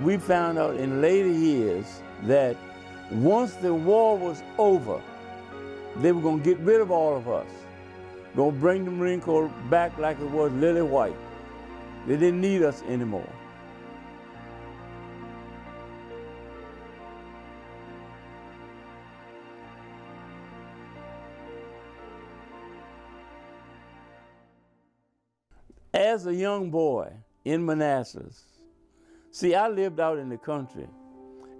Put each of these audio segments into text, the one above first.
We found out in later years that once the war was over, they were going to get rid of all of us. Going to bring the Marine Corps back like it was lily white. They didn't need us anymore. As a young boy in Manassas, see, I lived out in the country,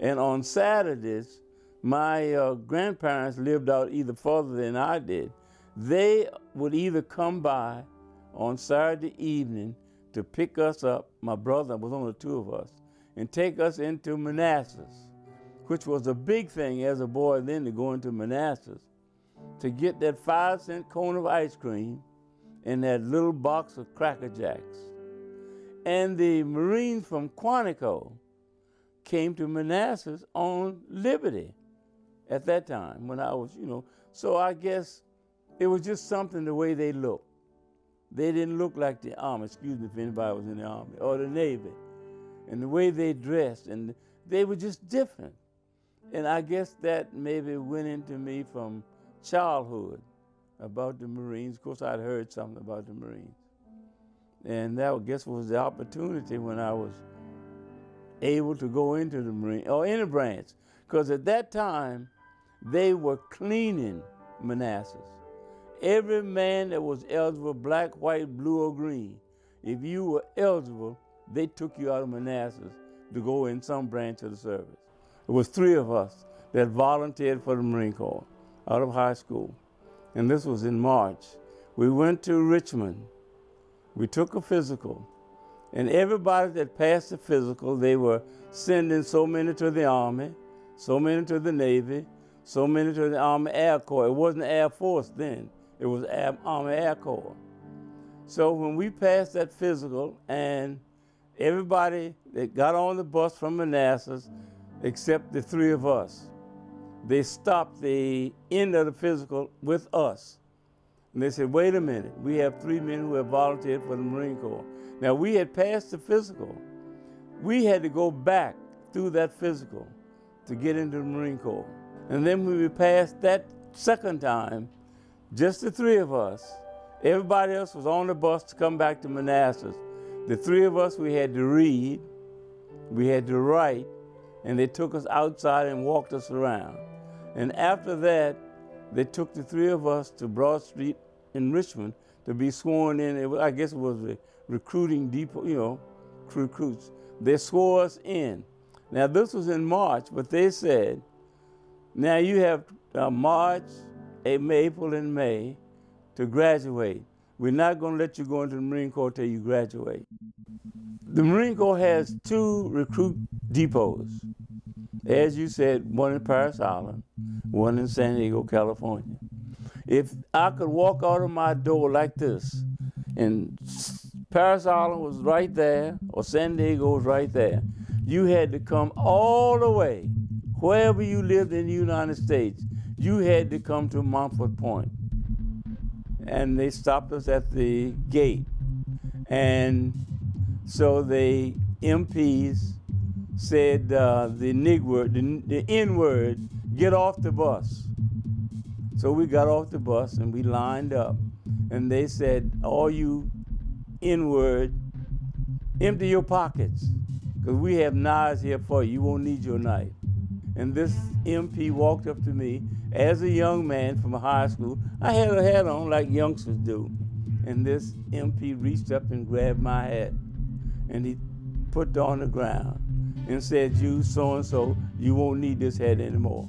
and on Saturdays, my grandparents lived out either further than I did. They would either come by on Saturday evening to pick us up, my brother, was only two of us, and take us into Manassas, which was a big thing as a boy then to go into Manassas, to get that 5-cent cone of ice cream and that little box of Cracker Jacks. And the Marines from Quantico came to Manassas on Liberty at that time when I was, so I guess it was just something the way they looked. They didn't look like the Army, excuse me if anybody was in the Army, or the Navy. And the way they dressed, and they were just different. And I guess that maybe went into me from childhood about the Marines. Of course, I'd heard something about the Marines. And that, I guess, was the opportunity when I was able to go into the Marine, or in a branch. Because at that time, they were cleaning Manassas. Every man that was eligible, black, white, blue, or green, if you were eligible, they took you out of Manassas to go in some branch of the service. It was 3 of us that volunteered for the Marine Corps out of high school. And this was in March. We went to Richmond. We took a physical. And everybody that passed the physical, they were sending so many to the Army, so many to the Navy, so many to the Army Air Corps. It wasn't Air Force then. It was Army Air Corps. So when we passed that physical, and everybody that got on the bus from Manassas, except the 3 of us, they stopped the end of the physical with us. And they said, wait a minute, we have 3 men who have volunteered for the Marine Corps. Now, we had passed the physical. We had to go back through that physical to get into the Marine Corps. And then when we passed that second time, just the 3 of us, everybody else was on the bus to come back to Manassas. The 3 of us, we had to read, we had to write, and they took us outside and walked us around. And after that, they took the 3 of us to Broad Street in Richmond to be sworn in. I guess it was a recruiting depot, recruits. They swore us in. Now, this was in March, but they said, now you have March, April, and May to graduate. We're not going to let you go into the Marine Corps till you graduate. The Marine Corps has 2 recruit depots. As you said, one in Paris Island, one in San Diego, California. If I could walk out of my door like this, and Paris Island was right there, or San Diego was right there, you had to come all the way, wherever you lived in the United States, you had to come to Montford Point. And they stopped us at the gate. And so the MPs said the N-word, get off the bus. So we got off the bus and we lined up. And they said, all you N-word, empty your pockets, because we have knives here for you. You won't need your knife. And this MP walked up to me as a young man from high school. I had a hat on like youngsters do. And this MP reached up and grabbed my hat. And he put it on the ground and said, you so-and-so, you won't need this hat anymore.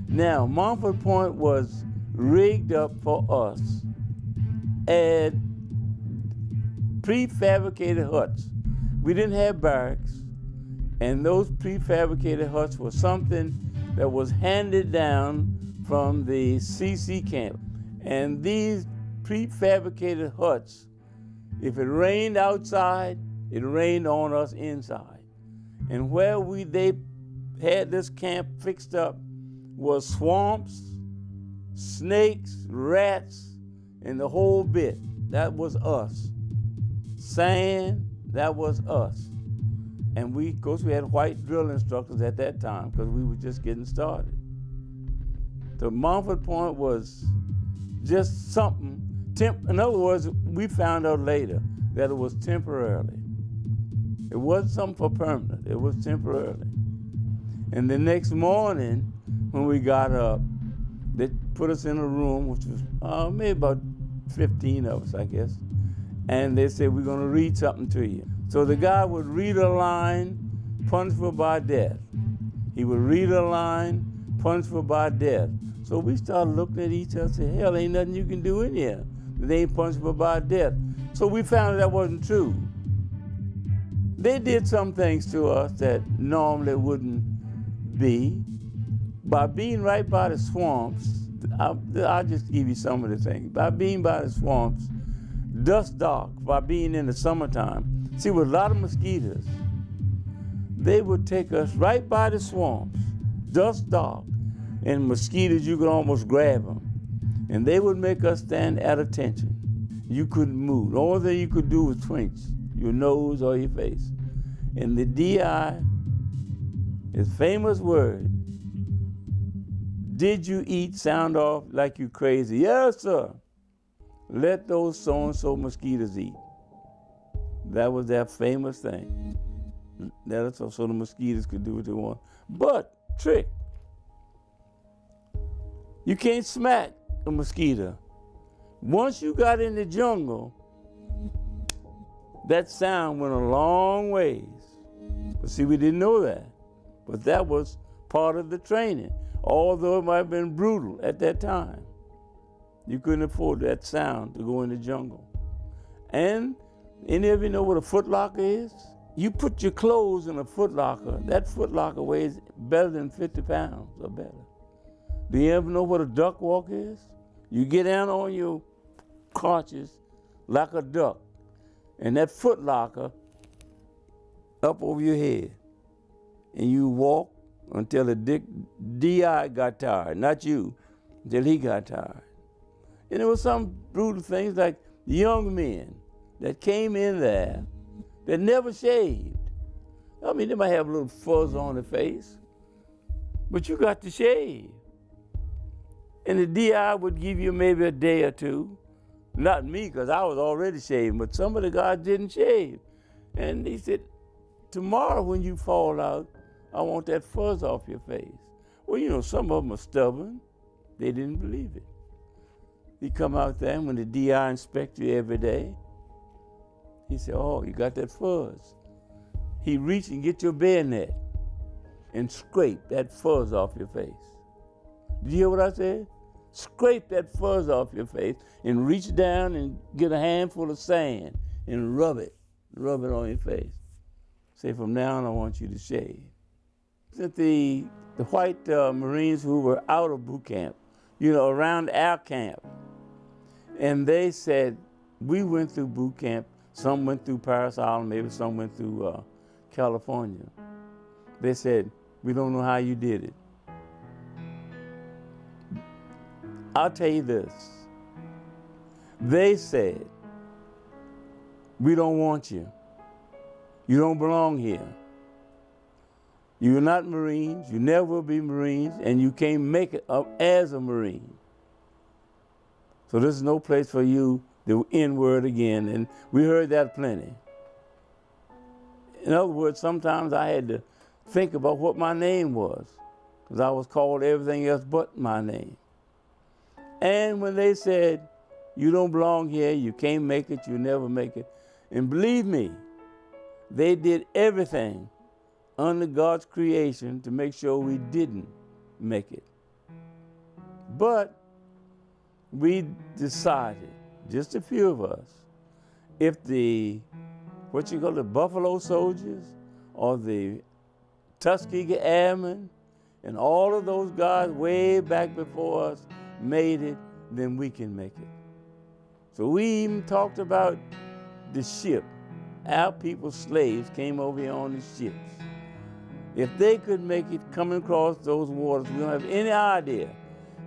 Now, Montford Point was rigged up for us at prefabricated huts. We didn't have barracks, and those prefabricated huts were something that was handed down from the CC camp. And these prefabricated huts, if it rained outside, it rained on us inside. And where they had this camp fixed up was swamps, snakes, rats, and the whole bit. That was us. Sand, that was us. And of course, we had white drill instructors at that time because we were just getting started. The Montford point was just something. In other words, we found out later that it was temporarily. It wasn't something for permanent. It was temporarily. And the next morning, when we got up, they put us in a room, which was maybe about 15 of us, I guess. And they said, we're going to read something to you. So the guy would read a line, punishable by death. He would read a line, punishable by death. So we started looking at each other and said, hell, ain't nothing you can do in here. They ain't punishable by death. So we found that wasn't true. They did some things to us that normally wouldn't be. By being right by the swamps, I'll just give you some of the things. By being by the swamps, dusk dark, by being in the summertime, see, with a lot of mosquitoes, they would take us right by the swamps, dusk dark, and mosquitoes, you could almost grab them. And they would make us stand at attention. You couldn't move. The only thing you could do was twinge your nose or your face. And the DI, his famous word, did you eat, sound off like you crazy? Yes, sir. Let those so-and-so mosquitoes eat. That was their famous thing. That's so the mosquitoes could do what they want. But, trick, you can't smack a mosquito. Once you got in the jungle, that sound went a long ways. But see, we didn't know that. But that was part of the training, although it might have been brutal at that time. You couldn't afford that sound to go in the jungle. And any of you know what a footlocker is? You put your clothes in a footlocker. That footlocker weighs better than 50 pounds or better. Do you ever know what a duck walk is? You get down on your crotches like a duck, and that footlocker up over your head, and you walk until the DI got tired, not you, until he got tired. And there were some brutal things like young men that came in there that never shaved. I mean, they might have a little fuzz on their face, but you got to shave. And the DI would give you maybe a day or two. Not me, because I was already shaving, but some of the guys didn't shave. And he said, tomorrow when you fall out, I want that fuzz off your face. Well, you know, some of them are stubborn. They didn't believe it. He come out there, and when the DI inspect you every day, he said, oh, you got that fuzz. He reach and get your bayonet and scrape that fuzz off your face. Did you hear what I said? Scrape that fuzz off your face and reach down and get a handful of sand and rub it on your face. Say, from now on, I want you to shave. The white Marines who were out of boot camp, you know, around our camp, and they said, we went through boot camp. Some went through Paris Island, maybe some went through California. They said, we don't know how you did it. I'll tell you this. They said, we don't want you. You don't belong here. You're not Marines, you never will be Marines, and you can't make it up as a Marine. So this is no place for you, the N-word again, and we heard that plenty. In other words, sometimes I had to think about what my name was, because I was called everything else but my name. And when they said, you don't belong here, you can't make it, you never make it, and believe me, they did everything under God's creation to make sure we didn't make it. But we decided, just a few of us, if the Buffalo Soldiers or the Tuskegee Airmen and all of those guys way back before us made it, then we can make it. So we even talked about the ship. Our people, slaves, came over here on the ships. If they could make it coming across those waters, we don't have any idea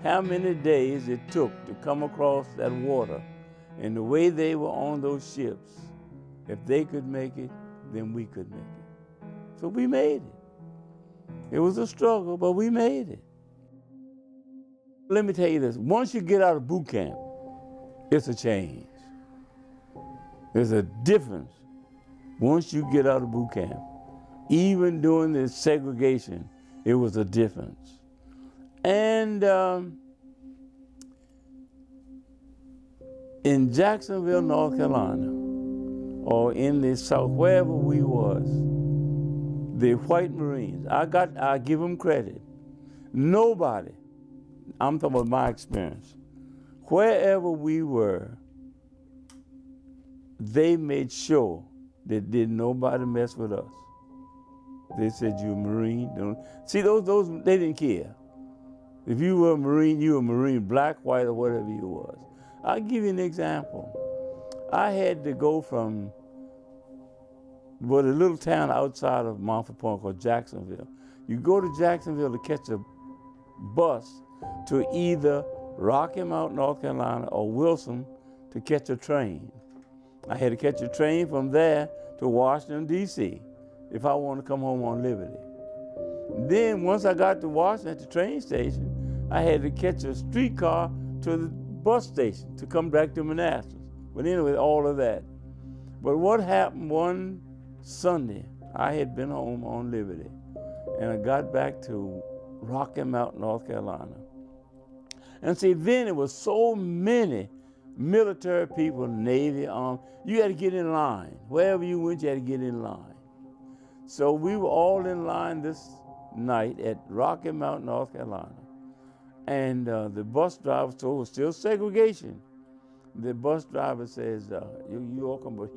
how many days it took to come across that water. And the way they were on those ships, if they could make it, then we could make it. So we made it. It was a struggle, but we made it. Let me tell you this. Once you get out of boot camp, it's a change. There's a difference once you get out of boot camp. Even during the segregation, it was a difference. And in Jacksonville, North Carolina, or in the South, wherever we was, the white Marines, I give them credit. Nobody, I'm talking about my experience, wherever we were, they made sure that did nobody mess with us. They said, you a Marine? Don't. See, those they didn't care. If you were a Marine, black, white, or whatever you was. I'll give you an example. I had to go from a little town outside of Montford called Jacksonville. You go to Jacksonville to catch a bus to either Rocky Mount, North Carolina, or Wilson to catch a train. I had to catch a train from there to Washington, D.C. if I wanted to come home on Liberty. Then once I got to Washington at the train station, I had to catch a streetcar to the bus station to come back to Manassas. But anyway, all of that. But what happened one Sunday, I had been home on Liberty, and I got back to Rocky Mount, North Carolina. And see, then it was so many military people, Navy, Army, you had to get in line. Wherever you went, you had to get in line. So we were all in line this night at Rocky Mount, North Carolina. And the bus driver, so it was still segregation. The bus driver says, you welcome, but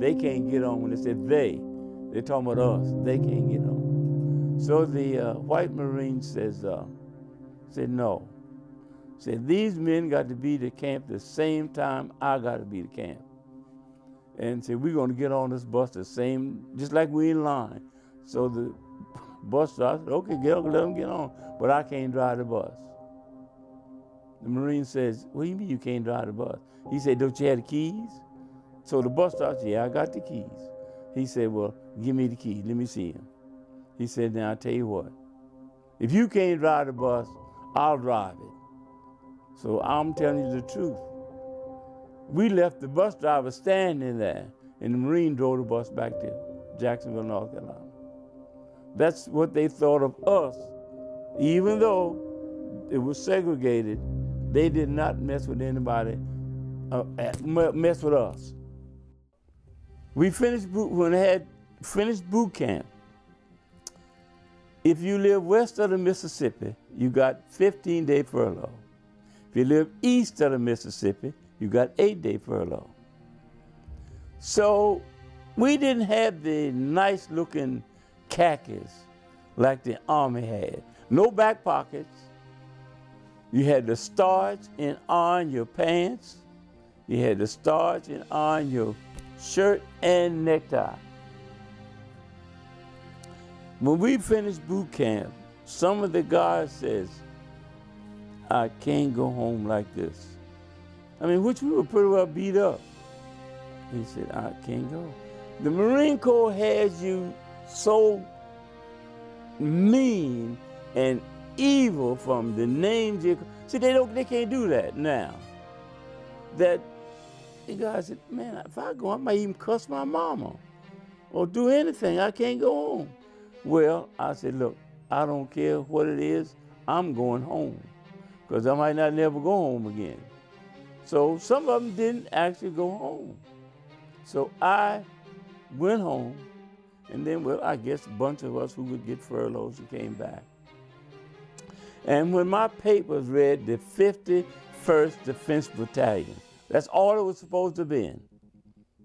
they can't get on. When they said they're talking about us, they can't get on. So the white Marine said no. Said, these men got to be to camp the same time I got to be to camp. And said, we're going to get on this bus the same, just like we in line. So the bus driver said, okay, let them get on, but I can't drive the bus. The Marine says, what do you mean you can't drive the bus? He said, don't you have the keys? So the bus driver said, yeah, I got the keys. He said, well, give me the keys, let me see them. He said, now I'll tell you what, if you can't drive the bus, I'll drive it. So I'm telling you the truth. We left the bus driver standing there, and the Marine drove the bus back to Jacksonville, North Carolina. That's what they thought of us. Even though it was segregated, they did not mess with anybody, mess with us. We finished boot camp. If you live west of the Mississippi, you got 15-day furlough. If you live east of the Mississippi, you got 8-day furlough. So we didn't have the nice looking khakis like the Army had. No back pockets. You had the starch and on your pants. You had the starch and on your shirt and necktie. When we finished boot camp, some of the guys says, I can't go home like this. I mean, which we were pretty well beat up. He said, I can't go. The Marine Corps has you so mean and evil from the names you, see, they can't do that now. That the guy said, man, if I go, I might even cuss my mama or do anything. I can't go home. Well, I said, look, I don't care what it is, I'm going home, because I might not never go home again. So some of them didn't actually go home. So I went home, and then, well, I guess a bunch of us who would get furloughs who came back. And when my papers read the 51st Defense Battalion, that's all it was supposed to have been.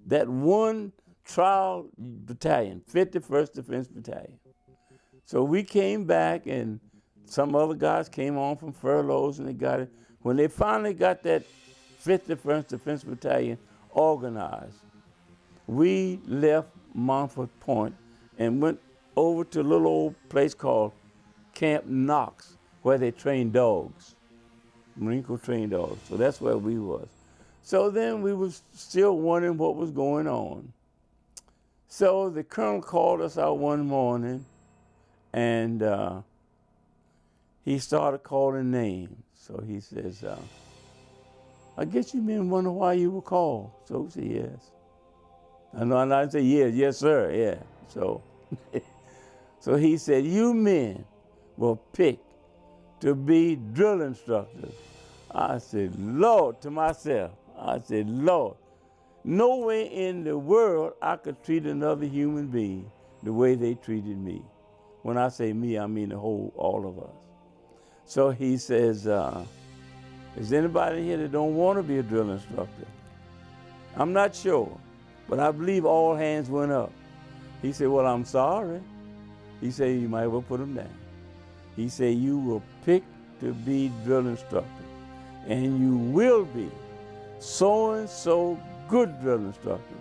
That one trial battalion, 51st Defense Battalion. So we came back, and some other guys came on from furloughs, and they got it. When they finally got that 51st Defense Battalion organized, we left Montford Point and went over to a little old place called Camp Knox, where they trained dogs, Marine Corps trained dogs. So that's where we was. So then we was still wondering what was going on. So the colonel called us out one morning, and he started calling names. So he says, I guess you men wonder why you were called. So we said, yes. And I said, yes, sir, yeah. So, so he said, you men were picked to be drill instructors. I said, Lord, to myself. I said, Lord, no way in the world I could treat another human being the way they treated me. When I say me, I mean the whole, all of us. So he says, is anybody here that don't want to be a drill instructor? I'm not sure, but I believe all hands went up. He said, well, I'm sorry. He said, you might well put them down. He said, you were picked to be drill instructor, and you will be so-and-so good drill instructors.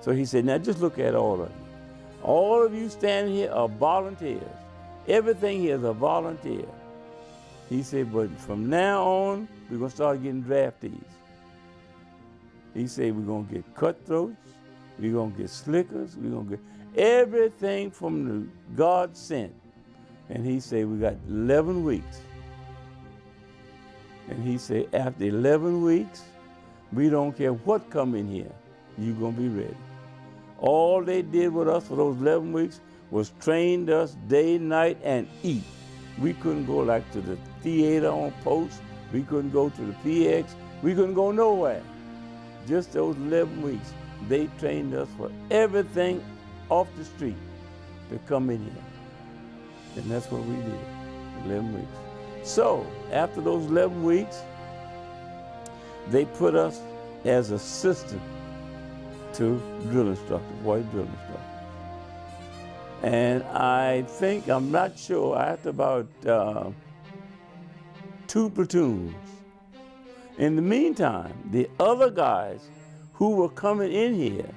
So he said, now just look at all of you. All of you standing here are volunteers. Everything here is a volunteer. He said, but from now on, we're going to start getting draftees. He said, we're going to get cutthroats, we're going to get slickers, we're going to get everything from the God sent. And he said, we got 11 weeks. And he said, after 11 weeks, we don't care what come in here, you're going to be ready. All they did with us for those 11 weeks was trained us day, night, and eat. We couldn't go like to the theater on post. We couldn't go to the PX. We couldn't go nowhere. Just those 11 weeks, they trained us for everything off the street to come in here. And that's what we did, 11 weeks. So after those 11 weeks, they put us as assistant to drill instructors, white drill instructors. And I think, I'm not sure, after about 2 platoons. In the meantime, the other guys who were coming in here,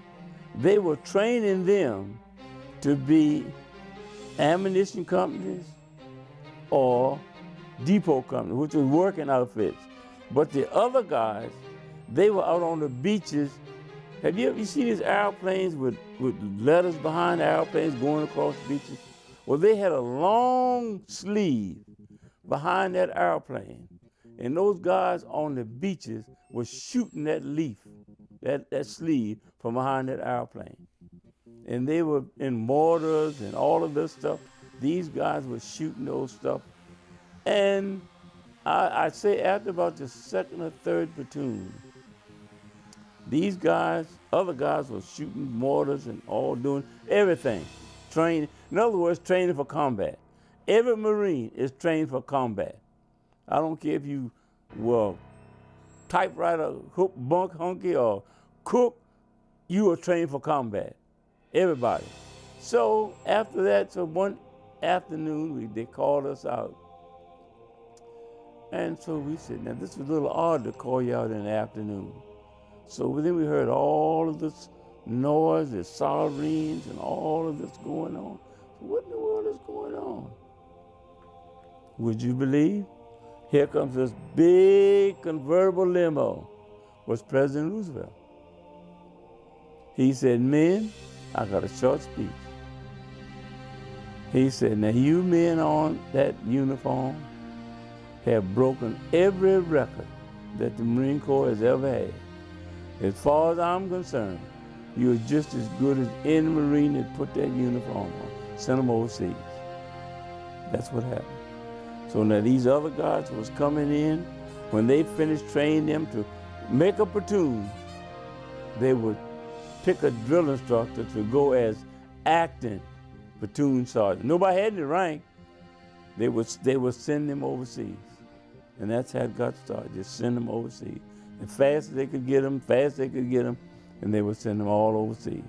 they were training them to be ammunition companies or depot companies, which was working outfits. But the other guys, they were out on the beaches. Have you ever seen these airplanes with letters behind the airplanes going across the beaches? Well, they had a long sleeve behind that airplane. And those guys on the beaches were shooting that leaf, that sleeve from behind that airplane. And they were in mortars and all of this stuff. These guys were shooting those stuff. And I'd say after about the 2nd or 3rd platoon, these guys, other guys were shooting mortars and all doing everything. Training, in other words, training for combat. Every Marine is trained for combat. I don't care if you were typewriter, hook, bunk, hunky, or cook, you were trained for combat. Everybody. So after that, so one afternoon, they called us out. And so we said, now this was a little odd to call you out in the afternoon. So then we heard all of this noise, the sirens and all of this going on. So what in the world is going on? Would you believe? Here comes this big convertible limo. Was President Roosevelt. He said, men, I got a short speech. He said, now you men on that uniform have broken every record that the Marine Corps has ever had. As far as I'm concerned, you're just as good as any Marine that put that uniform on. Send them overseas. That's what happened. So now these other guys was coming in, when they finished training them to make a platoon, they would pick a drill instructor to go as acting platoon sergeant. Nobody had any rank. They would send them overseas. And that's how it got started, just send them overseas. As fast as they could get them, and they would send them all overseas.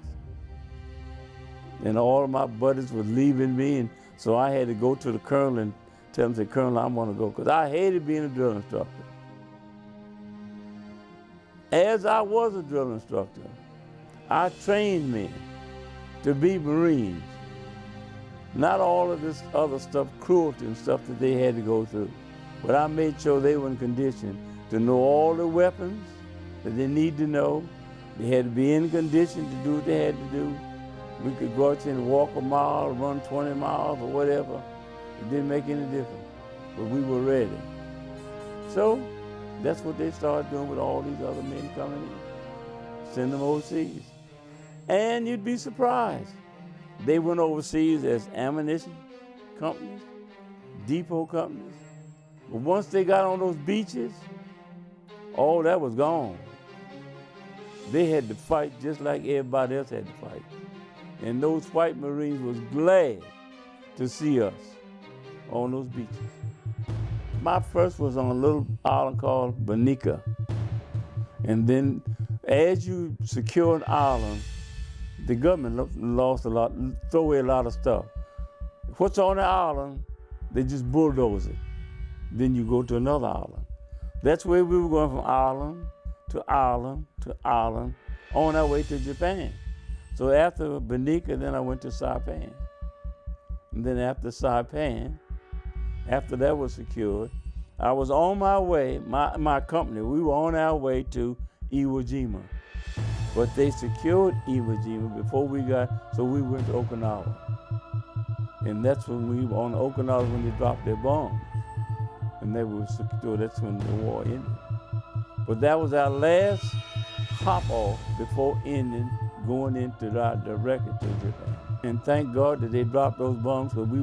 And all of my buddies were leaving me, and so I had to go to the colonel and tell him, say, Colonel, I want to go, because I hated being a drill instructor. As I was a drill instructor, I trained men to be Marines. Not all of this other stuff, cruelty and stuff that they had to go through. But I made sure they were in condition to know all the weapons that they need to know. They had to be in condition to do what they had to do. We could go out there and walk a mile, run 20 miles or whatever. It didn't make any difference, but we were ready. So that's what they started doing with all these other men coming in. Send them overseas. And you'd be surprised. They went overseas as ammunition companies, depot companies. But once they got on those beaches, all that was gone. They had to fight just like everybody else had to fight. And those white Marines was glad to see us on those beaches. My first was on a little island called Bonica. And then as you secure an island, the government lost a lot, throw away a lot of stuff. What's on the island, they just bulldoze it. Then you go to another island. That's where we were going from island to island to island on our way to Japan. So after Bonica, then I went to Saipan. And then after Saipan, after that was secured, I was on my way, my company, we were on our way to Iwo Jima. But they secured Iwo Jima before we got, so we went to Okinawa. And that's when we were on Okinawa when they dropped their bombs. And they were secured, that's when the war ended. But that was our last hop off before ending, going into directly to Japan. And thank God that they dropped those bombs because we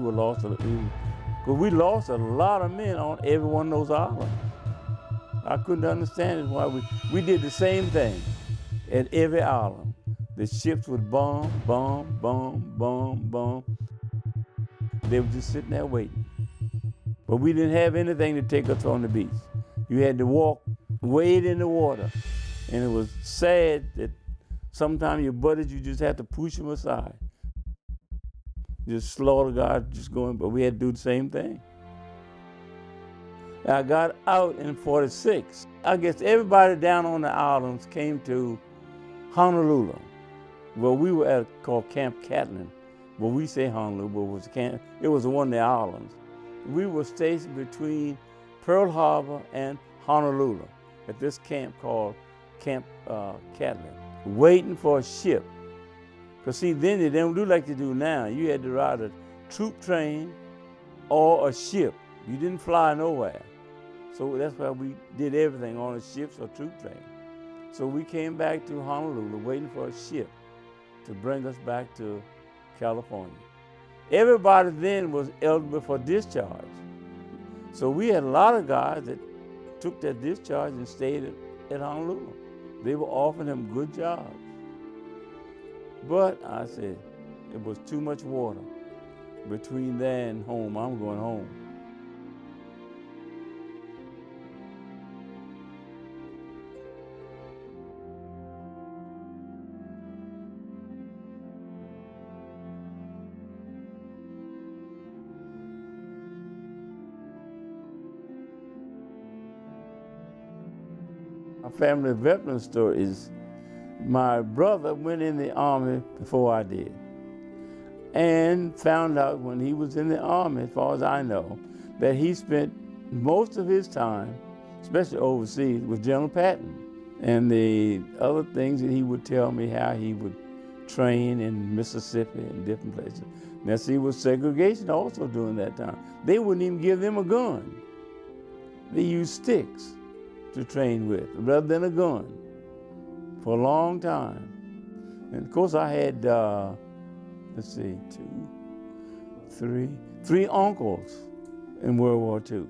lost a lot of men on every one of those islands. I couldn't understand why we did the same thing at every island. The ships would bomb. They were just sitting there waiting. But we didn't have anything to take us on the beach. You had to wade in the water. And it was sad that sometimes your buddies, you just had to push them aside. Just slaughter God, just going, but we had to do the same thing. I got out in 46. I guess everybody down on the islands came to Honolulu. Well, we were at called Camp Catlin. Well, we say Honolulu, but it was one of the islands. We were stationed between Pearl Harbor and Honolulu at this camp called Camp Catlin, waiting for a ship. Because see, then they didn't do like they do now. You had to ride a troop train or a ship. You didn't fly nowhere. So that's why we did everything on a ship or troop train. So we came back to Honolulu waiting for a ship to bring us back to California. Everybody then was eligible for discharge. So we had a lot of guys that took their discharge and stayed at Honolulu. They were offering them good jobs. But I said, it was too much water between there and home. I'm going home. My family veteran story is my brother went in the Army before I did and found out when he was in the Army, as far as I know, that he spent most of his time, especially overseas, with General Patton. And the other things that he would tell me how he would train in Mississippi and different places. Now see, it was segregation also during that time. They wouldn't even give them a gun. They used sticks to train with rather than a gun for a long time. And of course I had, three uncles in World War II.